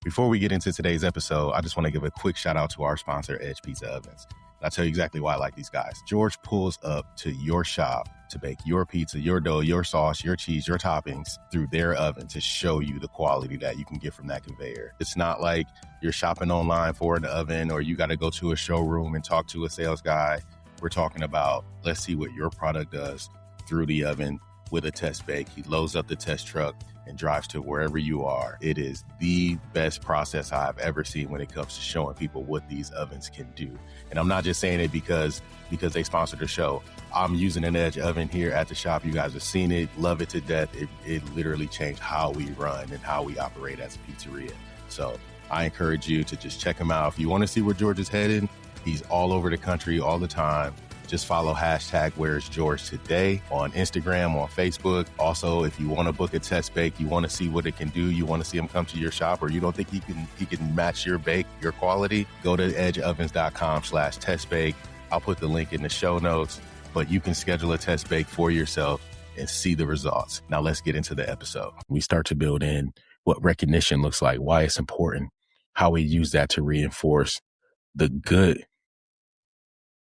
Before we get into today's episode, I just want to give a quick shout out to our sponsor, Edge Pizza Ovens. I'll tell you exactly why I like these guys. George pulls up to your shop to bake your pizza, your dough, your sauce, your cheese, your toppings through their oven to show you the quality that you can get from that conveyor. It's not like you're shopping online for an oven or you got to go to a showroom and talk to a sales guy. We're talking about, let's see what your product does through the oven with a test bake. He loads up the test truck and drives to wherever you are. It is the best process I've ever seen when it comes to showing people what these ovens can do. And I'm not just saying it because they sponsored the show. I'm using an Edge oven here at the shop. You guys have seen it, love it to death. It literally changed how we run and how we operate as a pizzeria. So I encourage you to just check him out. If you want to see where George is heading, he's all over the country all the time. Just follow hashtag Where's George Today on Instagram, on Facebook. Also, if you want to book a test bake, you want to see what it can do, you want to see him come to your shop, or you don't think he can match your bake, your quality, go to edgeovens.com/test bake. I'll put the link in the show notes, but you can schedule a test bake for yourself and see the results. Now let's get into the episode. We start to build in what recognition looks like, why it's important, how we use that to reinforce the good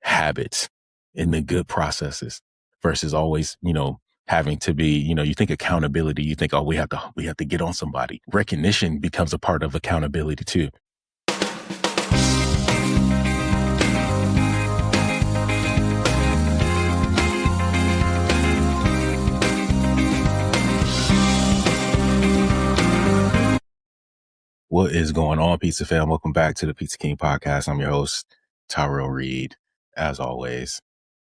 habits and the good processes versus always, having to be, you think accountability, you think, oh, we have to get on somebody. Recognition becomes a part of accountability too. What is going on, Pizza Fam? Welcome back to the Pizza King podcast. I'm your host, Tyrell Reed. As always,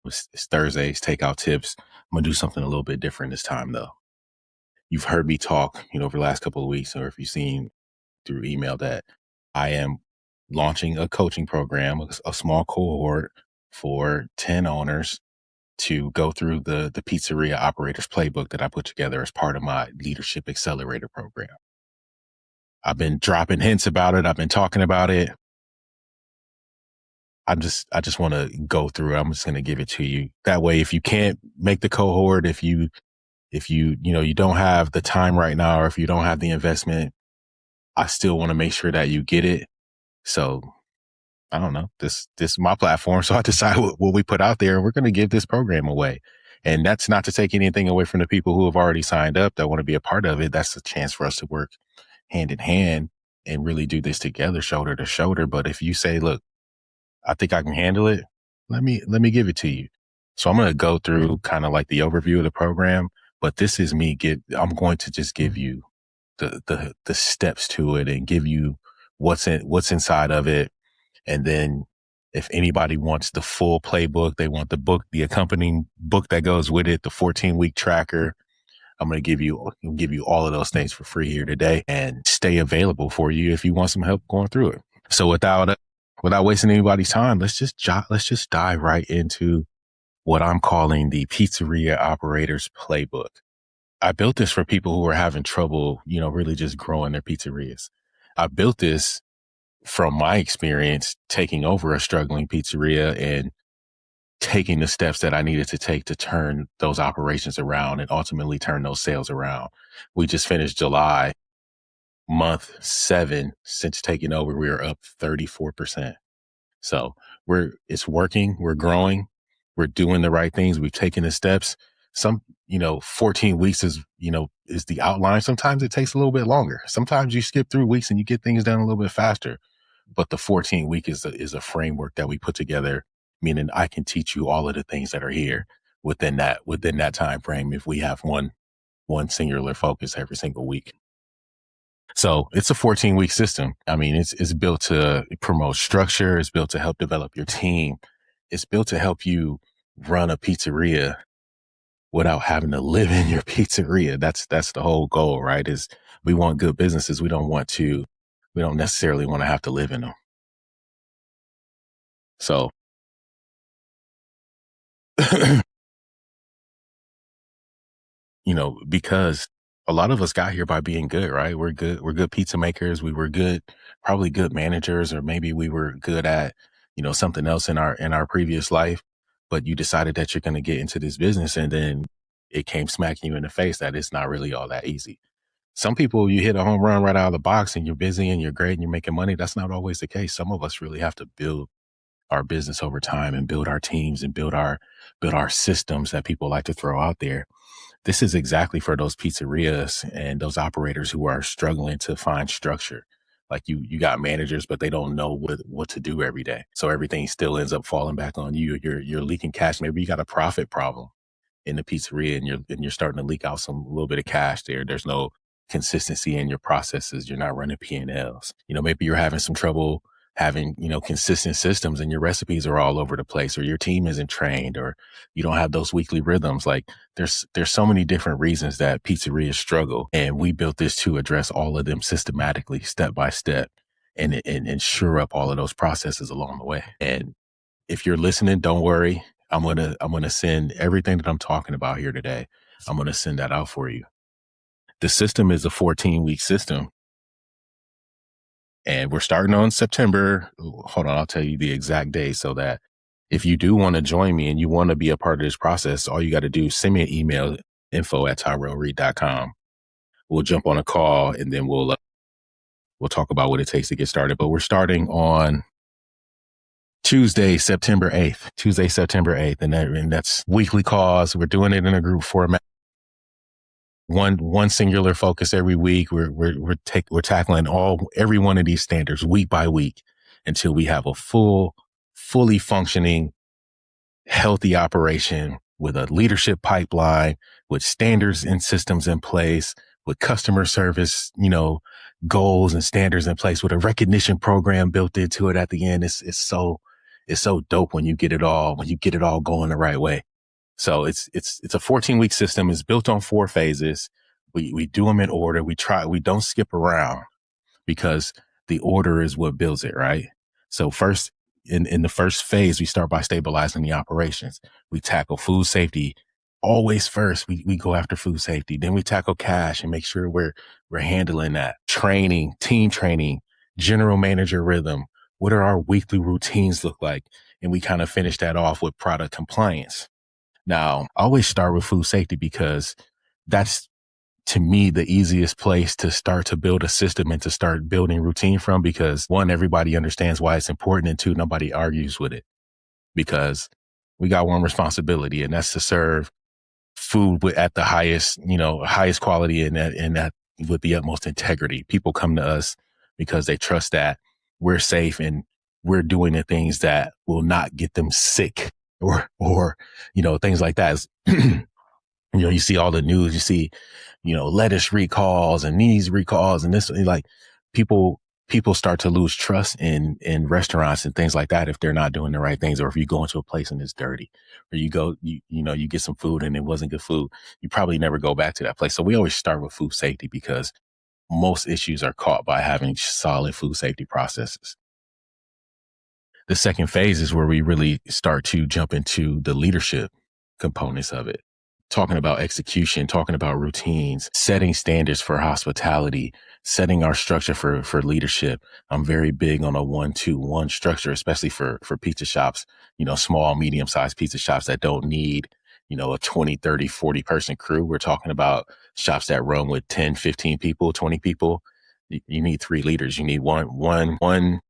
it's Thursdays, takeout tips. I'm going to do something a little bit different this time, though. You've heard me talk, over the last couple of weeks, or if you've seen through email that I am launching a coaching program, a small cohort for 10 owners to go through the Pizzeria Operators Playbook that I put together as part of my Leadership Accelerator program. I've been dropping hints about it. I've been talking about it. I just want to go through it. I'm just going to give it to you. That way, if you can't make the cohort, if you don't have the time right now, or if you don't have the investment, I still want to make sure that you get it. So I don't know, this is my platform. So I decide what we put out there, and we're going to give this program away. And that's not to take anything away from the people who have already signed up that want to be a part of it. That's a chance for us to work hand in hand and really do this together, shoulder to shoulder. But if you say, look, I think I can handle it, let me give it to you. So I'm going to go through kind of like the overview of the program, but this is me. I'm going to just give you the steps to it and give you what's inside of it. And then if anybody wants the full playbook, they want the book, the accompanying book that goes with it, the 14-week tracker, I'm going to give you all of those things for free here today and stay available for you if you want some help going through it. So without wasting anybody's time, let's just dive right into what I'm calling the Pizzeria Operators Playbook. I built this for people who are having trouble, really just growing their pizzerias. I built this from my experience taking over a struggling pizzeria and taking the steps that I needed to take to turn those operations around and ultimately turn those sales around. We just finished July, month 7 since taking over. We are up 34%. So it's working. We're growing. We're doing the right things. We've taken the steps. 14 weeks is the outline. Sometimes it takes a little bit longer. Sometimes you skip through weeks and you get things done a little bit faster. But the 14-week is a framework that we put together, meaning I can teach you all of the things that are here within that time frame if we have one singular focus every single week. So it's a 14-week system. I mean, it's built to promote structure. It's built to help develop your team. It's built to help you run a pizzeria without having to live in your pizzeria. That's the whole goal, right? Is we want good businesses. We don't necessarily want to have to live in them. So because a lot of us got here by being good, right? We're good pizza makers. We were probably good managers, or maybe we were good at, something else in our previous life, but you decided that you're going to get into this business, and then it came smacking you in the face that it's not really all that easy. Some people, you hit a home run right out of the box and you're busy and you're great and you're making money. That's not always the case. Some of us really have to build our business over time and build our teams and build our systems that people like to throw out there. This is exactly for those pizzerias and those operators who are struggling to find structure. Like you got managers, but they don't know what to do every day. So everything still ends up falling back on you. You're leaking cash. Maybe you got a profit problem in the pizzeria and you're starting to leak out some little bit of cash there. There's no consistency in your processes. You're not running P&Ls. Maybe you're having some trouble having, consistent systems and your recipes are all over the place, or your team isn't trained, or you don't have those weekly rhythms. Like there's so many different reasons that pizzerias struggle. And we built this to address all of them systematically, step by step, and shore up all of those processes along the way. And if you're listening, don't worry. I'm gonna send everything that I'm talking about here today. I'm gonna send that out for you. The system is a 14-week system, and we're starting on September. Hold on, I'll tell you the exact day so that if you do want to join me and you want to be a part of this process, all you got to do is send me an email, info@tyrellreed.com. We'll jump on a call and then we'll talk about what it takes to get started. But we're starting on Tuesday, September 8th, and that's weekly calls. We're doing it in a group format. One singular focus every week. We're tackling every one of these standards week by week until we have a fully functioning, healthy operation with a leadership pipeline, with standards and systems in place, with customer service, goals and standards in place, with a recognition program built into it at the end. It's so dope when you get it all going the right way. So it's a 14-week system. It's built on 4 phases. We do them in order. We don't skip around because the order is what builds it, right? So first, in the first phase, we start by stabilizing the operations. We tackle food safety always first. We go after food safety. Then we tackle cash and make sure we're handling that. Training, team training, general manager rhythm. What are our weekly routines look like? And we kind of finish that off with product compliance. Now, I always start with food safety because that's, to me, the easiest place to start to build a system and to start building routine from, because 1, everybody understands why it's important, and 2, nobody argues with it, because we got one responsibility, and that's to serve food at the highest quality and that with the utmost integrity. People come to us because they trust that we're safe and we're doing the things that will not get them sick or things like that. You see all the news, you see, lettuce recalls and these recalls and this, like people start to lose trust in restaurants and things like that if they're not doing the right things, or if you go into a place and it's dirty, or you get some food and it wasn't good food, you probably never go back to that place. So we always start with food safety because most issues are caught by having solid food safety processes. The second phase is where we really start to jump into the leadership components of it. Talking about execution, talking about routines, setting standards for hospitality, setting our structure for leadership. I'm very big on a 1-2-1 structure, especially for pizza shops, small, medium-sized pizza shops that don't need, a 20, 30, 40 person crew. We're talking about shops that run with 10, 15 people, 20 people. You need 3 leaders. You need one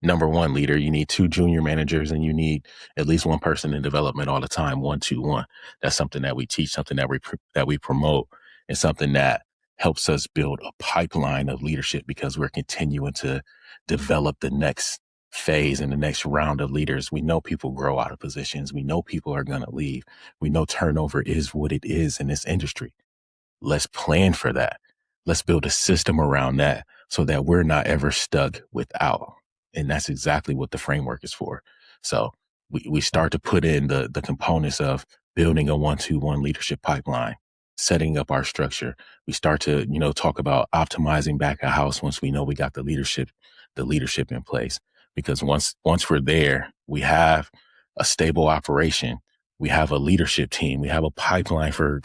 number 1 leader. You need 2 junior managers, and you need at least 1 person in development all the time. 1-2-1. That's something that we teach, something that we promote, and something that helps us build a pipeline of leadership, because we're continuing to develop the next phase and the next round of leaders. We know people grow out of positions. We know people are going to leave. We know turnover is what it is in this industry. Let's plan for that. Let's build a system around that so that we're not ever stuck without. And that's exactly what the framework is for. So we start to put in the components of building a 1-2-1 leadership pipeline, setting up our structure. We start to, talk about optimizing back of house once we know we got the leadership in place. Because once we're there, we have a stable operation. We have a leadership team. We have a pipeline for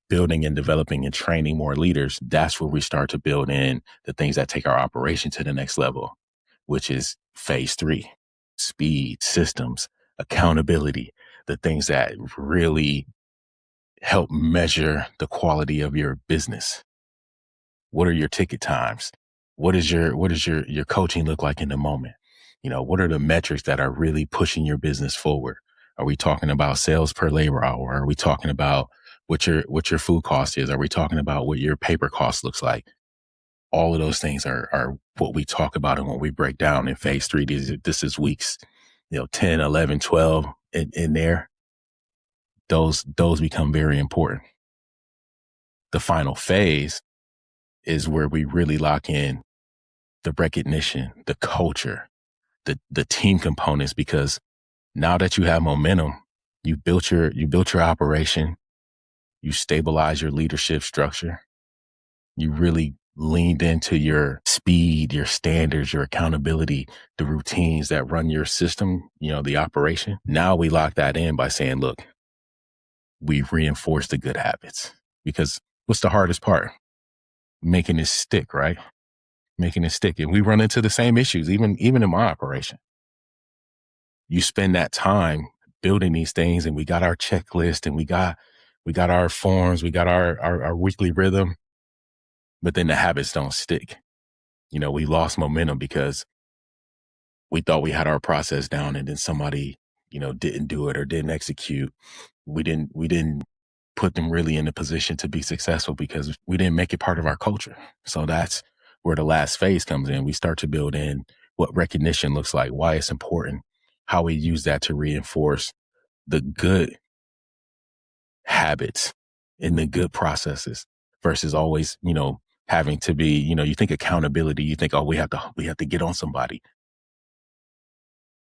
building and developing and training more leaders. That's where we start to build in the things that take our operation to the next level, which is phase 3, speed, systems, accountability, the things that really help measure the quality of your business. What are your ticket times? What is your coaching look like in the moment? What are the metrics that are really pushing your business forward? Are we talking about sales per labor hour? Are we talking about what your food cost is? Are we talking about what your paper cost looks like? All of those things are what we talk about and what we break down in phase 3. This is weeks, 10, 11, 12 in there. Those become very important. The final phase is where we really lock in the recognition, the culture, the team components, because now that you have momentum, you built your operation, you stabilize your leadership structure, you really leaned into your speed, your standards, your accountability, the routines that run your system, the operation. Now we lock that in by saying, look, we've reinforced the good habits, because what's the hardest part? Making it stick, right? Making it stick. And we run into the same issues, even in my operation. You spend that time building these things, and we got our checklist, and we got our forms, we got our weekly rhythm, but then the habits don't stick. We lost momentum because we thought we had our process down, and then somebody, didn't do it or didn't execute. We didn't put them really in a position to be successful because we didn't make it part of our culture. So that's where the last phase comes in. We start to build in what recognition looks like, why it's important, how we use that to reinforce the good habits and the good processes versus always, having to be, you think accountability, you think, oh, we have to get on somebody.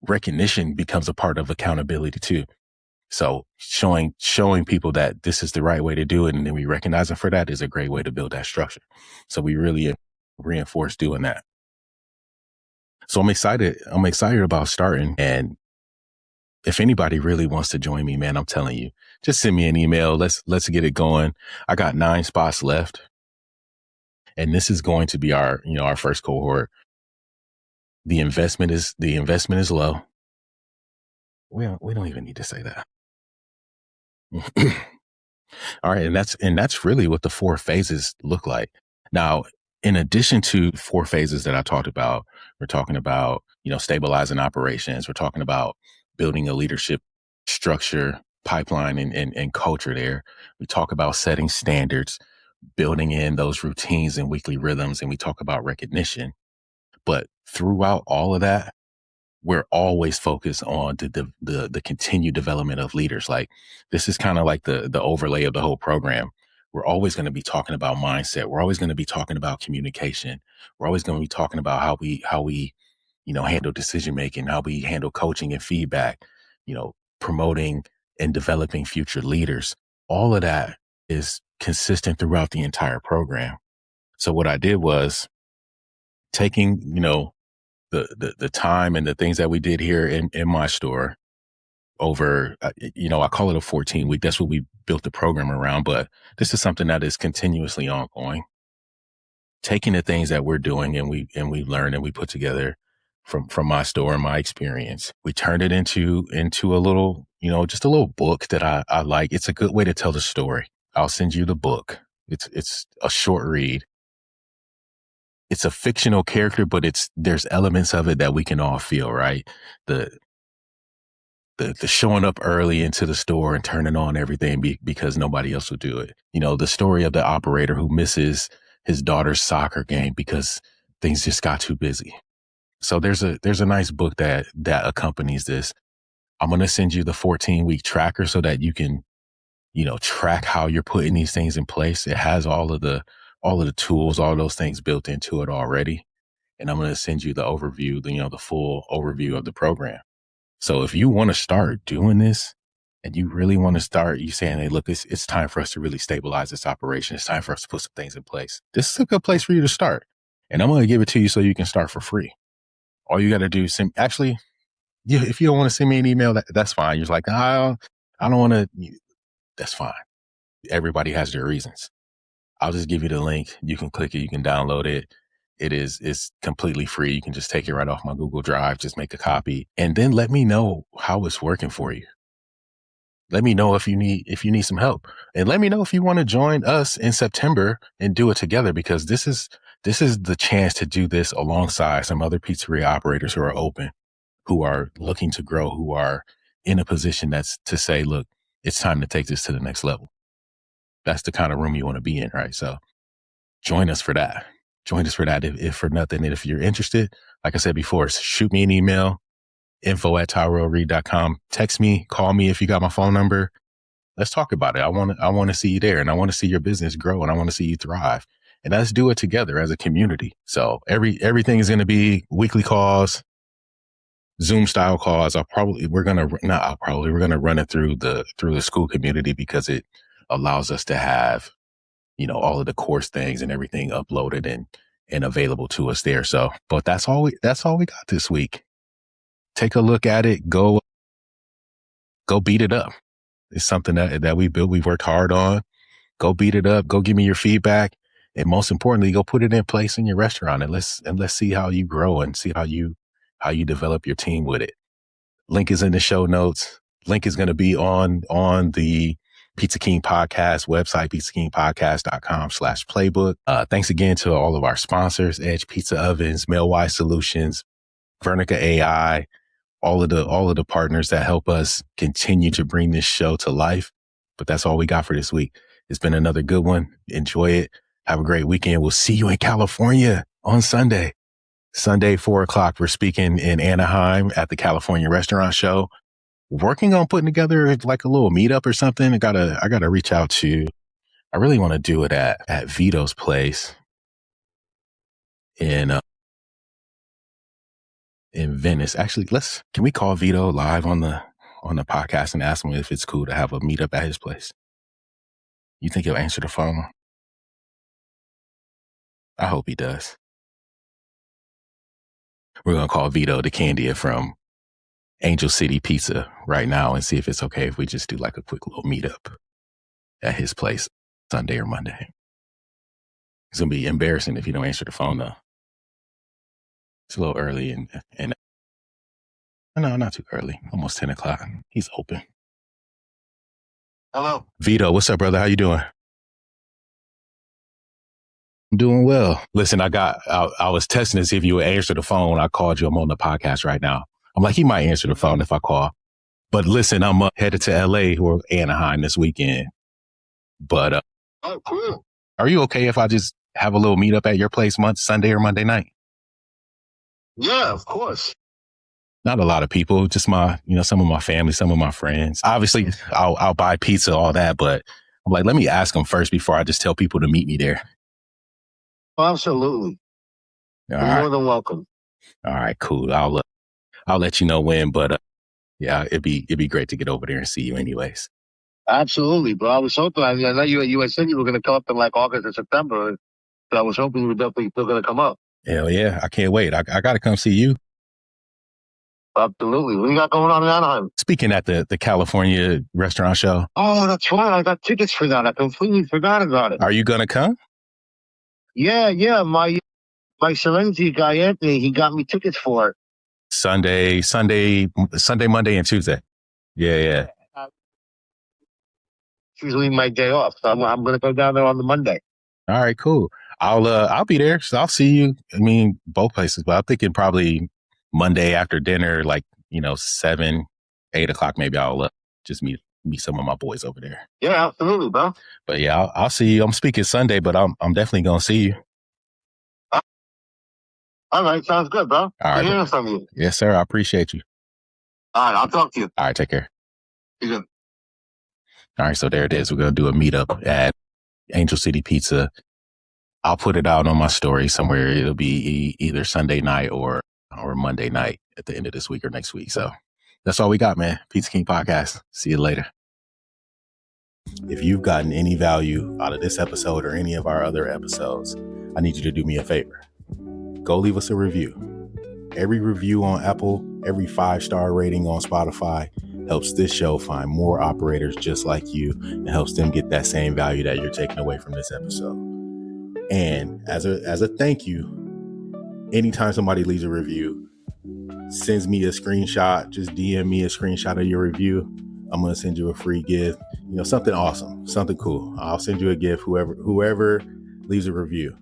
Recognition becomes a part of accountability too. So showing people that this is the right way to do it, and then we recognize them for that, is a great way to build that structure. So we really reinforce doing that. So I'm excited about starting. And if anybody really wants to join me, man, I'm telling you, just send me an email. Let's get it going. I got 9 spots left, and this is going to be our first cohort. The investment is low. We don't even need to say that. All right. And that's really what the 4 phases look like. Now, in addition to 4 phases that I talked about, we're talking about, stabilizing operations. We're talking about building a leadership structure, pipeline, and culture there. We talk about setting standards, building in those routines and weekly rhythms, and we talk about recognition. But throughout all of that, we're always focused on the continued development of leaders. Like, this is kind of like the overlay of the whole program. We're always going to be talking about mindset. We're always going to be talking about communication. We're always going to be talking about how we handle decision making, how we handle coaching and feedback, promoting and developing future leaders. All of that is consistent throughout the entire program. So what I did was taking, the time and the things that we did here in my store over, I call it a 14-week. That's what we built the program around. But this is something that is continuously ongoing. Taking the things that we're doing and we learn and we put together from my store and my experience, we turned it into a little, just a little book that I like. It's a good way to tell the story. I'll send you the book. It's a short read. It's a fictional character, but there's elements of it that we can all feel, right? The showing up early into the store and turning on everything because nobody else will do it. The story of the operator who misses his daughter's soccer game because things just got too busy. So there's a nice book that accompanies this. I'm going to send you the 14-week tracker so that you can, track how you're putting these things in place. It has all of the tools, all those things built into it already. And I'm going to send you the overview, the full overview of the program. So if you want to start doing this and you really want to start, you saying, hey, look, it's time for us to really stabilize this operation. It's time for us to put some things in place. This is a good place for you to start. And I'm going to give it to you so you can start for free. All you got to do is actually, if you don't want to send me an email, that's fine. You're like, I don't want to. That's fine. Everybody has their reasons. I'll just give you the link. You can click it. You can download it. It's completely free. You can just take it right off my Google Drive, just make a copy, and then let me know how it's working for you. Let me know if you need some help, and let me know if you want to join us in September and do it together, because this is the chance to do this alongside some other pizzeria operators who are open, who are looking to grow, who are in a position that's to say, look, it's time to take this to the next level. That's the kind of room you want to be in, right? So join us for that. Join us for that. If for nothing, and if you're interested, like I said before, shoot me an email, info@tyrellreed.com. Text me, call me if you got my phone number. Let's talk about it. I want to see you there, and I want to see your business grow, and I want to see you thrive. And let's do it together as a community. So everything is going to be weekly calls, Zoom style calls. We're going to run it through the school community, because it allows us to have, all of the course things and everything uploaded and available to us there. So, but that's all we got this week. Take a look at it. Go beat it up. It's something that we built. We've worked hard on. Go beat it up. Go give me your feedback. And most importantly, go put it in place in your restaurant, and let's see how you grow and see how you develop your team with it. Link is in the show notes. Link is going to be on the Pizza King podcast website, pizzakingpodcast.com/playbook. Thanks again to all of our sponsors: Edge Pizza Ovens, Mailwise Solutions, Vernica AI, all of the partners that help us continue to bring this show to life. But that's all we got for this week. It's been another good one. Enjoy it. Have a great weekend. We'll see you in California on Sunday. Sunday, 4:00. We're speaking in Anaheim at the California Restaurant Show. Working on putting together like a little meetup or something. I gotta reach out to. I really want to do it at Vito's place in Venice. Actually, can we call Vito live on the podcast and ask him if it's cool to have a meetup at his place? You think he'll answer the phone? I hope he does. We're going to call Vito DeCandia from Angel City Pizza right now and see if it's okay if we just do like a quick little meetup at his place Sunday or Monday. It's going to be embarrassing if you don't answer the phone, though. It's a little early and no, not too early. Almost 10:00. He's open. Hello. Vito, what's up, brother? How you doing? I'm doing well. Listen, I was testing to see if you would answer the phone when I called you. I'm on the podcast right now. I'm like, he might answer the phone if I call. But listen, I'm headed to LA or Anaheim this weekend. But Oh, cool. Are you okay if I just have a little meetup at your place Sunday or Monday night? Yeah, of course. Not a lot of people, just some of my family, some of my friends. Obviously, I'll buy pizza, all that, but I'm like, let me ask them first before I just tell people to meet me there. Absolutely. You're more than welcome. All right, cool. I'll let you know when, but yeah, it'd be great to get over there and see you anyways. Absolutely, bro. I was hoping. I know you had said you were going to come up in like August or September, so I was hoping you were definitely still going to come up. Hell yeah, I can't wait. I got to come see you. Absolutely. What do you got going on in Anaheim? Speaking at the California Restaurant Show. Oh, that's right. I got tickets for that. I completely forgot about it. Are you going to come? Yeah. My Serenity guy, Anthony, he got me tickets for it. Sunday, Monday, and Tuesday. Yeah. It's usually my day off, so I'm going to go down there on the Monday. All right, cool. I'll be there. So I'll see you. I mean, both places, but I'm thinking probably Monday after dinner, like 7, 8 o'clock. Maybe I'll just meet some of my boys over there. Yeah, absolutely, bro. But yeah, I'll see you. I'm speaking Sunday, but I'm definitely gonna see you. All right, sounds good, bro. All right, hearing from you. Yes, sir. I appreciate you. All right, I'll talk to you. All right, take care. You good. All right, so there it is. We're gonna do a meetup at Angel City Pizza. I'll put it out on my story somewhere. It'll be either Sunday night or Monday night at the end of this week or next week. So that's all we got, man. Pizza King Podcast. See you later. If you've gotten any value out of this episode or any of our other episodes, I need you to do me a favor. Go leave us a review. Every review on Apple, every 5-star rating on Spotify helps this show find more operators just like you and helps them get that same value that you're taking away from this episode. And as a thank you, anytime somebody leaves a review, sends me a screenshot, just DM me a screenshot of your review. I'm going to send you a free gift, something awesome, something cool. I'll send you a gift, whoever leaves a review.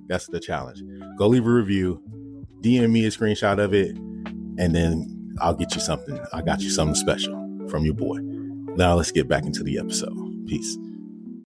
That's the challenge. Go leave a review, DM me a screenshot of it, and then I'll get you something. I got you something special from your boy. Now let's get back into the episode. Peace.